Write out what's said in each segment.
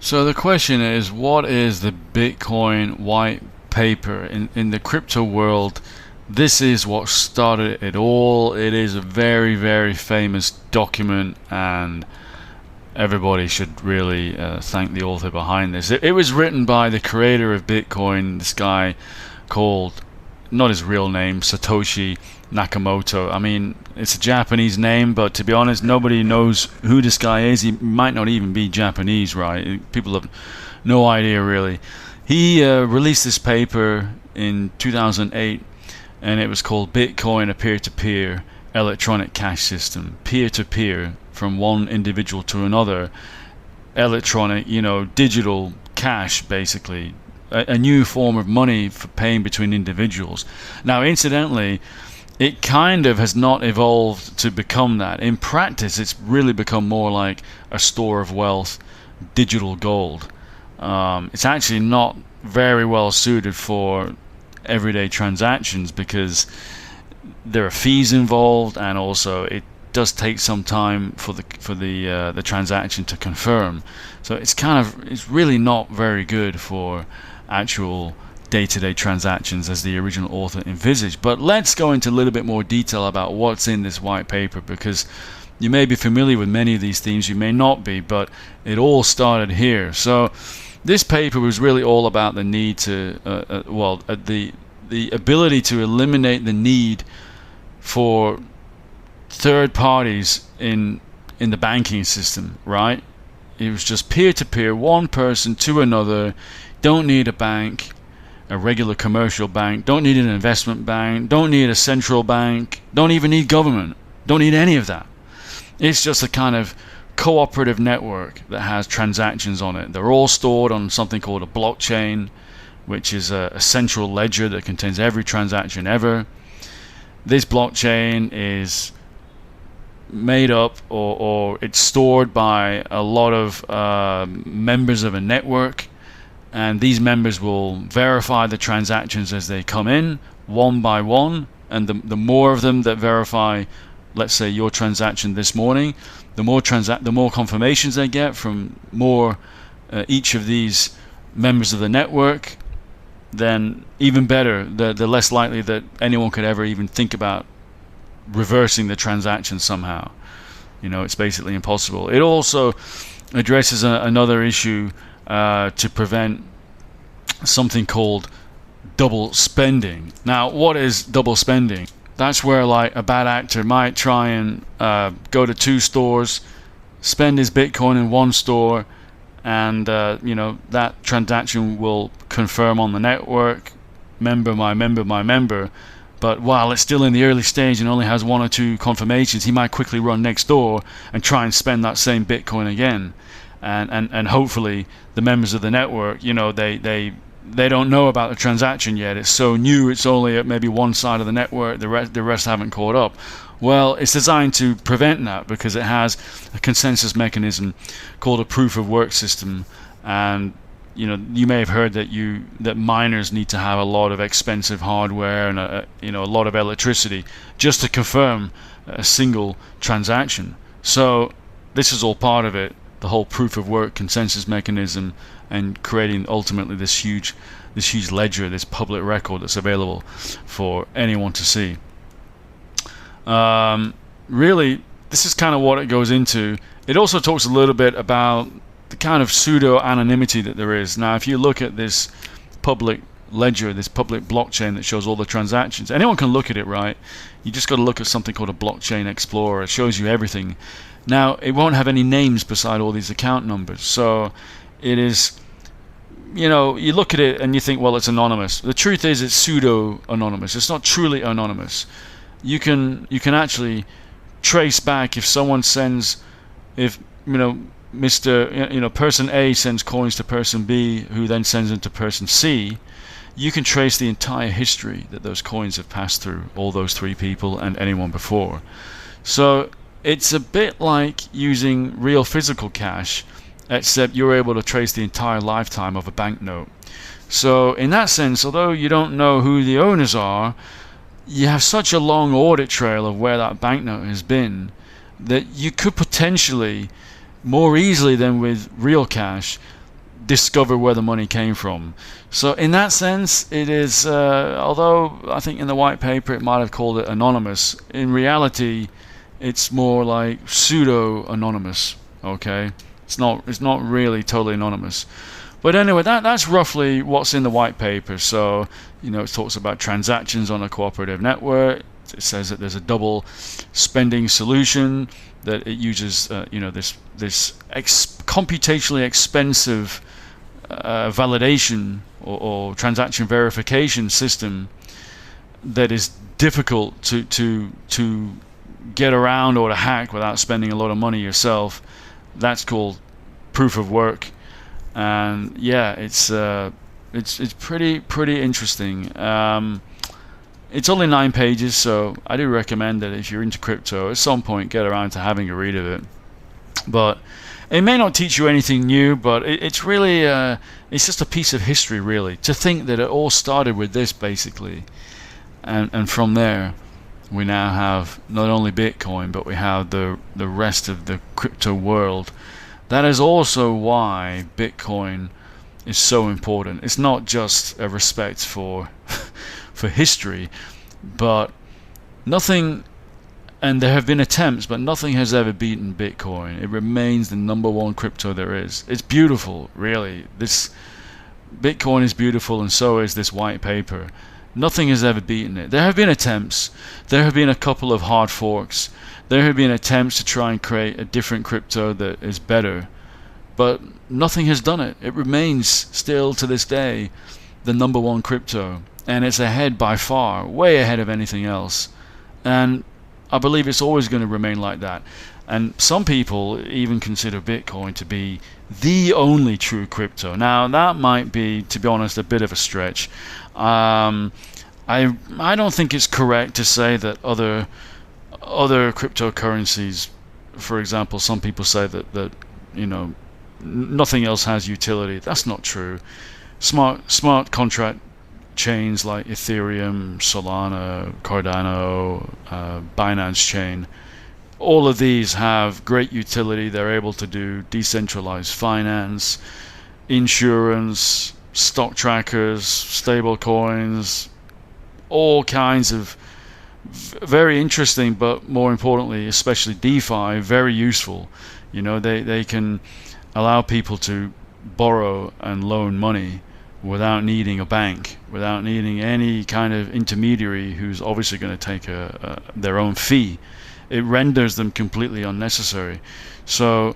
So the question is, what is the Bitcoin white paper? In the crypto world, this is what started it all. It is a very, very famous document, and everybody should really thank the author behind this. It was written by the creator of Bitcoin, this guy called, not his real name, Satoshi Nakamoto. I mean, it's a Japanese name, but to be honest, nobody knows who this guy is. He might not even be Japanese, right? People have no idea, really. He released this paper in 2008, and it was called Bitcoin, a peer-to-peer electronic cash system. Peer-to-peer, from one individual to another. Electronic, digital cash, basically. A new form of money for paying between individuals. Now, incidentally, it kind of has not evolved to become that. In practice, it's really become more like a store of wealth, digital gold. It's actually not very well suited for everyday transactions because there are fees involved, and also it does take some time for the transaction to confirm. So it's really not very good for actual day-to-day transactions as the original author envisaged. But let's go into a little bit more detail about what's in this white paper, because you may be familiar with many of these themes, you may not be, but it all started here. So this paper was really all about the need to the ability to eliminate the need for third parties in the banking system, right? It was just peer-to-peer, one person to another. Don't need a bank, a regular commercial bank, don't need an investment bank, don't need a central bank, don't even need government, don't need any of that. It's just a kind of cooperative network that has transactions on it. They're all stored on something called a blockchain, which is a central ledger that contains every transaction ever. This blockchain is made up, or it's stored by a lot of members of a network, and these members will verify the transactions as they come in one by one, and the more of them that verify, let's say, your transaction this morning, the more confirmations they get from more each of these members of the network, then even better, the less likely that anyone could ever even think about reversing the transaction somehow. It's basically impossible. It also addresses another issue to prevent something called double spending. Now, what is double spending? That's where, like, a bad actor might try and go to two stores, spend his Bitcoin in one store, and that transaction will confirm on the network, member by member by member. But while it's still in the early stage and only has one or two confirmations, he might quickly run next door and try and spend that same Bitcoin again. And hopefully the members of the network, they don't know about the transaction yet. It's so new, it's only at maybe one side of the network, the rest haven't caught up. Well, it's designed to prevent that because it has a consensus mechanism called a proof of work system. And you may have heard that miners need to have a lot of expensive hardware and a lot of electricity just to confirm a single transaction. So this is all part of it, the whole proof of work consensus mechanism, and creating ultimately this huge ledger, this public record that's available for anyone to see. Really, this is kind of what it goes into. It also talks a little bit about the kind of pseudo-anonymity that there is. Now, if you look at this public ledger, this public blockchain that shows all the transactions, anyone can look at it, right? You just got to look at something called a blockchain explorer. It shows you everything. Now, it won't have any names beside all these account numbers. So it is, you look at it and you think, well, it's anonymous. The truth is it's pseudo-anonymous. It's not truly anonymous. You can actually trace back if someone sends, person A sends coins to person B, who then sends them to person C. You can trace the entire history that those coins have passed through all those three people and anyone before. So it's a bit like using real physical cash, except you're able to trace the entire lifetime of a banknote. So in that sense, although you don't know who the owners are, you have such a long audit trail of where that banknote has been that you could potentially, more easily than with real cash, discover where the money came from. So in that sense, it is, although I think in the white paper it might have called it anonymous, in reality it's more like pseudo-anonymous, okay? It's not really totally anonymous. But anyway, that's roughly what's in the white paper. So, you know, it talks about transactions on a cooperative network. It says that there's a double spending solution, that it uses, you know, this computationally expensive validation or transaction verification system that is difficult to get around or to hack without spending a lot of money yourself. That's called proof of work. And yeah, it's pretty interesting. It's only 9 pages, so I do recommend that if you're into crypto, at some point get around to having a read of it. But it may not teach you anything new, but it's really it's just a piece of history, really, to think that it all started with this, basically, and from there we now have not only Bitcoin, but we have the rest of the crypto world. That is also why Bitcoin is so important. It's not just a respect for for history, but nothing, and there have been attempts, but nothing has ever beaten Bitcoin. It remains the #1 crypto there is. It's beautiful, really. This Bitcoin is beautiful, and so is this white paper. Nothing has ever beaten it. There have been attempts. There have been a couple of hard forks. There have been attempts to try and create a different crypto that is better, but nothing has done it. It remains still to this day the #1 crypto, and it's ahead by far, way ahead of anything else. And I believe it's always going to remain like that. And some people even consider Bitcoin to be the only true crypto. Now that might be, to be honest, a bit of a stretch. I don't think it's correct to say that other cryptocurrencies, for example, some people say that you know, nothing else has utility. That's not true. Smart contract chains like Ethereum, Solana, Cardano, Binance Chain, all of these have great utility. They're able to do decentralized finance, insurance, stock trackers, stable coins, all kinds of very interesting, but more importantly, especially DeFi, very useful. You know, they can allow people to borrow and loan money without needing a bank, without needing any kind of intermediary who's obviously going to take their own fee. It renders them completely unnecessary. So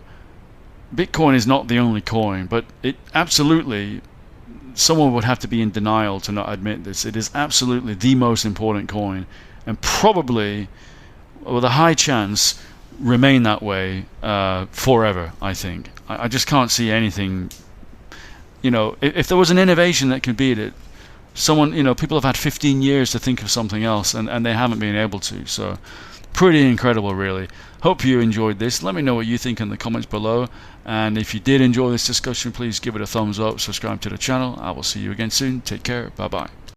Bitcoin is not the only coin, but it absolutely, someone would have to be in denial to not admit this. It is absolutely the most important coin, and probably, with a high chance, remain that way forever. I think. I just can't see anything. You know, if there was an innovation that could beat it, someone, you know, people have had 15 years to think of something else, and they haven't been able to. So pretty incredible, really. Hope you enjoyed this. Let me know what you think in the comments below, and if you did enjoy this discussion, please give it a thumbs up, subscribe to the channel. I will see you again soon. Take care. Bye bye.